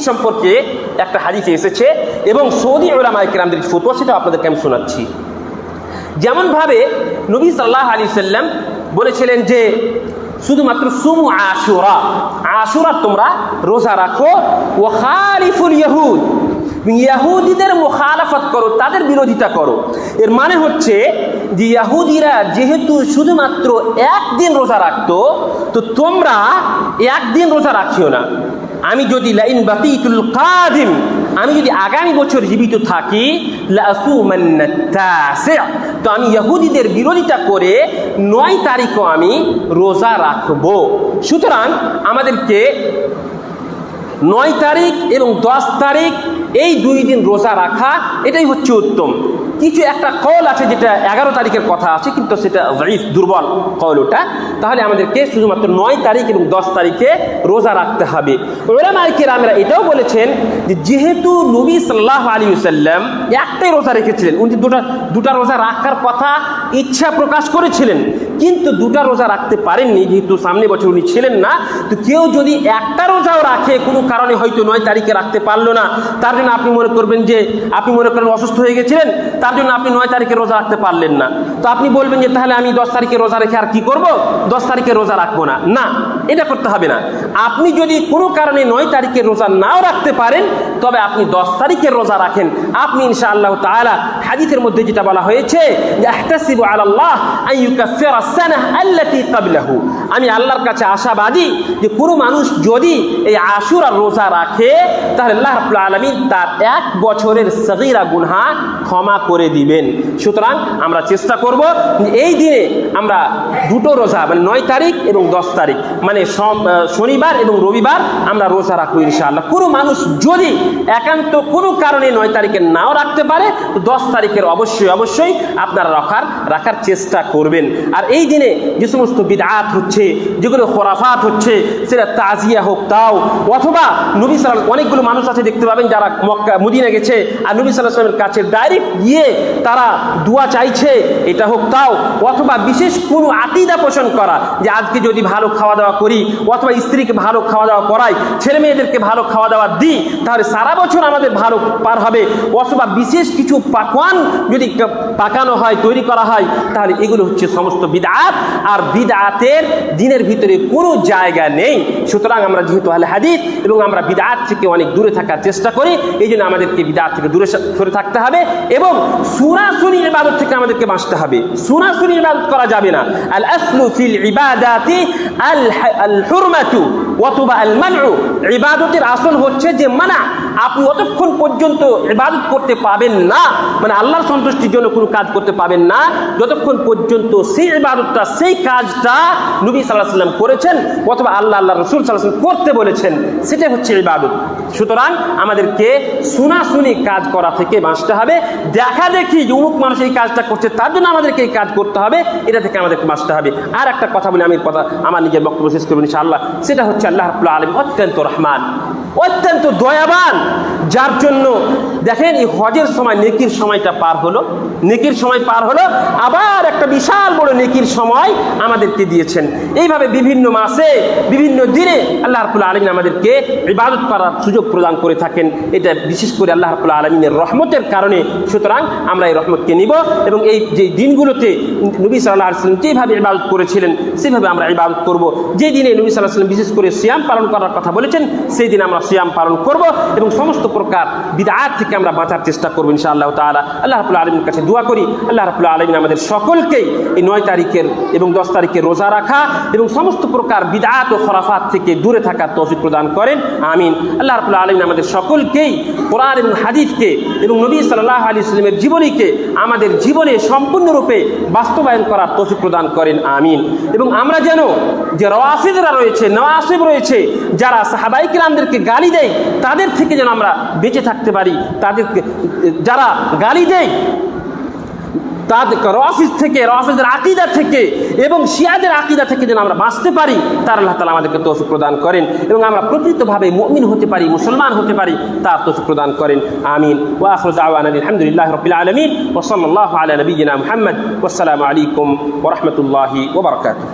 সম্পর্কে একটা হাদিসে এসেছে এবং সৌদি উলামায়ে কেরামদের ফতোয়া, সেটা আপনাদেরকে আমি শোনাচ্ছি। যেমনভাবে নবী সাল্লাল্লাহু আলাইহি সাল্লাম বলেছিলেন যে শুধুমাত্র সুমু আশুরা, আশুরা তোমরা রোজা রাখো, ওয়া খালিফুল ইয়াহুদ, ইয়াহুদীদের মুখালাফত করো, তাদের বিরোধিতা করো। এর মানে হচ্ছে যে ইয়াহুদীরা যেহেতু শুধুমাত্র একদিন রোজা রাখতো, তো তোমরা একদিন রোজা রাখিও না। আমি যদি লাইন বাকিতুল কাদিম, আমি যদি আগামী বছর জীবিত থাকি, লাসুমান্না তাসি', তো আমি ইহুদিদের বিরোধিতা করে 9 তারিখও আমি রোজা রাখব। সুতরাং আমাদেরকে 9 তারিখ এবং 10 তারিখ এই 2 দিন রোজা রাখা, এটাই হচ্ছে উত্তম। কিছু একটা কল আছে যেটা 11 তারিখের কথা আছে, কিন্তু সেটা দুর্বল কল ওটা। তাহলে আমাদেরকে শুধুমাত্র 9 তারিখ এবং 10 তারিখে রোজা রাখতে হবে। উলামায়ে কেরামরা এটাও বলেছেন যে যেহেতু নবী সাল্লাল্লাহু আলাইহি ওয়াসাল্লাম একটাই রোজা রেখেছিলেন, উনি দুটা রোজা রাখার কথা ইচ্ছা প্রকাশ করেছিলেন, কিন্তু 2টা রোজা রাখতে পারেননি, যেহেতু সামনে বছর উনি ছিলেন না। তো কেউ যদি একটা রোজাও রাখে, কোনো কারণে হয়তো 9 তারিখে রাখতে পারলো না, তার জন্য আপনি মনে করবেন যে আপনি মনে করেন অসুস্থ হয়ে গেছিলেন, তার জন্য আপনি 9 তারিখে রোজা রাখতে পারলেন না। তো আপনি বলবেন যে তাহলে আমি 10 তারিখে রোজা রেখে আর কি করব, 10 তারিখে রোজা রাখবো না। না, এটা করতে হবে না। আপনি যদি কোনো কারণে 9 তারিখে রোজা নাও রাখতে পারেন, তবে আপনি 10 তারিখের রোজা রাখেন। আপনি ইনশাআল্লাহ তাআলা হাদিসের মধ্যে যেটা বলা হয়েছে যে আহতাসিবু আলাল্লাহ আন ইউকাফিরা আস-সানাহ আল্লাতী ক্বাবলাহু, আমি আল্লাহর কাছে আশাবাদী যে কোনো মানুষ যদি এই আশুরার রোজা রাখে, তাহলে আল্লাহ রাব্বুল আলামিন তার 1 বছরের সগীরা গুনাহ ক্ষমা করে দিবেন। সুতরাং আমরা চেষ্টা করব এই দিনে আমরা 2টো রোজা, মানে 9 তারিখ এবং 10 তারিখ, মানে শনিবার এবং রবিবার আমরা রোজা রাখবো ইনশাআল্লাহ। কোনো মানুষ যদি একান্ত কোনো কারণে 9 তারিখে নাও রাখতে পারে, তো 10 তারিখের অবশ্যই আপনারা রাখার চেষ্টা করবেন। আর এই দিনে যে সমস্ত বিদআত হচ্ছে, যেগুলো খোরাফাত হচ্ছে, সেটা তাজিয়া হোক তাও, অথবা নবী সাল্লাল্লাহু, অনেকগুলো মানুষ আছে দেখতে পাবেন যারা মক্কা মদিনা গেছে আর নবী সাল্লাল্লাহু আলাইহি ওয়াসাল্লামের কাছে ডাইরেক্ট গিয়ে তারা দোয়া চাইছে, এটা হোক তাও, অথবা বিশেষ কোনো আকীদা পোষণ করা যে আজকে যদি ভালো খাওয়া দাওয়া করি, অথবা স্ত্রীকে ভালো খাওয়া দাওয়া করাই, ছেলে মেয়েদেরকে ভালো খাওয়া দাওয়া দিই, তাহলে সারা বছর আমাদের ভালো পার হবে। অথবা বিশেষ কিছু পাকওয়ান যদি পাকানো হয়, তৈরি করা হয়, তাহলে এগুলো হচ্ছে সমস্ত বিদআত। আর বিদআতের দিনের ভিতরে কোনো জায়গা নেই। সুতরাং আমরা যেহেতু আহলে হাদিস এবং আমরা বিদআত থেকে অনেক দূরে থাকার চেষ্টা করি, এই জন্য আমাদেরকে বিদআত থেকে দূরে সরে থাকতে হবে এবং সুনাসুনি ইবাদত থেকে আমাদেরকে বাঁচতে হবে। সুনাসুনি ইবাদত করা যাবে না। আল আসলু ফিল ইবাদাতি আল হুরমাতু অথবা আল মানউ, ইবাদতের আসল হচ্ছে যে মানা। আপনি অতক্ষণ পর্যন্ত ইবাদত করতে পাবেন না, মানে আল্লাহর সন্তুষ্টির জন্য কোনো কাজ করতে পাবেন না, যতক্ষণ পর্যন্ত সেই ইবাদতটা, সেই কাজটা নবী সাল্লাল্লাহু আলাইহি ওয়াসাল্লাম করেছেন অথবা আল্লাহ রাসূল সাল্লাল্লাহু আলাইহি ওয়াসাল্লাম করতে বলেছেন, সেটাই হচ্ছে ইবাদত। সুতরাং আমাদেরকে সুনাসুনি কাজ করা থেকে বাঁচতে হবে। দেখা দেখি যে অমুক মানুষ এই কাজটা করছে, তার জন্য আমাদেরকে এই কাজ করতে হবে, এটা থেকে আমাদেরকে বাঁচতে হবে। আর একটা কথা বলে আমি আমার নিজের বক্তব্য শেষ করব ইনশাআল্লাহ। সেটা হচ্ছে আল্লাহ রাব্বুল আলামিন অত্যন্ত রহমান, অত্যন্ত দয়াবান, যার জন্য দেখেন এই হজের সময় নেকির সময়টা পার হলো, নেকির সময় পার হলো, আবার একটা বিশাল বড় নেকির সময় আমাদেরকে দিয়েছেন। এইভাবে বিভিন্ন মাসে বিভিন্ন দিনে আল্লাহ রাব্বুল আলামিন আমাদেরকে ইবাদত করার সুযোগ প্রদান করে থাকেন। এটা বিশেষ করে আল্লাহ রাব্বুল আলামিনের রহমতের কারণে। সুতরাং আমরা এই রহমতকে নিব এবং এই যে দিনগুলোতে নবী সাল্লাল্লাহু আলাইহি ওয়াসাল্লাম যেভাবে ইবাদত করেছিলেন সেভাবে আমরা ইবাদত করব। যে দিনে নবী সাল্লাল্লাহু আলাইহি ওয়াসাল্লাম বিশেষ করে সিয়াম পালন করার কথা বলেছেন, সেই দিন আমরা সিয়াম পালন করব এবং সমস্ত প্রকার বিদআত থেকে আমরা বাঁচার চেষ্টা করব ইনশাআল্লাহ তাআলা। আল্লাহ রাব্বুল আলামিনের কাছে দোয়া করি আল্লাহ রাব্বুল আলামিন আমাদের সকলকেই এই 9 তারিখের এবং 10 তারিখের রোজা রাখা এবং সমস্ত প্রকার বিদআত ও খরাফাত থেকে দূরে থাকার তৌফিক প্রদান করেন, আমিন। আল্লাহ রাব্বুল আলামিন আমাদের সকলকেই কোরআন এবং হাদিসকে এবং নবী সাল্লাল্লাহু আলাইহি ওয়াসাল্লামের জীবনীকে আমাদের জীবনে সম্পূর্ণরূপে বাস্তবায়ন করার তৌফিক প্রদান করেন, আমিন। এবং আমরা যেন যে রাওয়াফিদরা রয়েছে, নওয়াসিব রয়েছে, যারা সাহাবায়ে কিরামদেরকে গালি দেয়, তাদের থেকে যেন আমরা বেঁচে থাকতে পারি। তাদেরকে যারা গালি দেয় তাদের রাওয়াফিজ থেকে, রাওয়াফিজের আকীদা থেকে এবং শিয়াদের আকীদা থেকে যেন আমরা বাঁচতে পারি, তার আল্লাহ তাআলা আমাদেরকে তৌফিক প্রদান করেন এবং আমরা প্রকৃতভাবে মুমিন হতে পারি, মুসলমান হতে পারি, তার তৌফিক প্রদান করেন, আমিন। ওয়া আখিরু দাওয়ানা আলহামদুলিল্লাহি রাব্বিল আলামিন ওয়া সাল্লাল্লাহু আলা নাবিয়িনা মুহাম্মদ ওয়া আসসালামু আলাইকুম ওয়া রাহমাতুল্লাহি ওয়া বারাকাতুহু।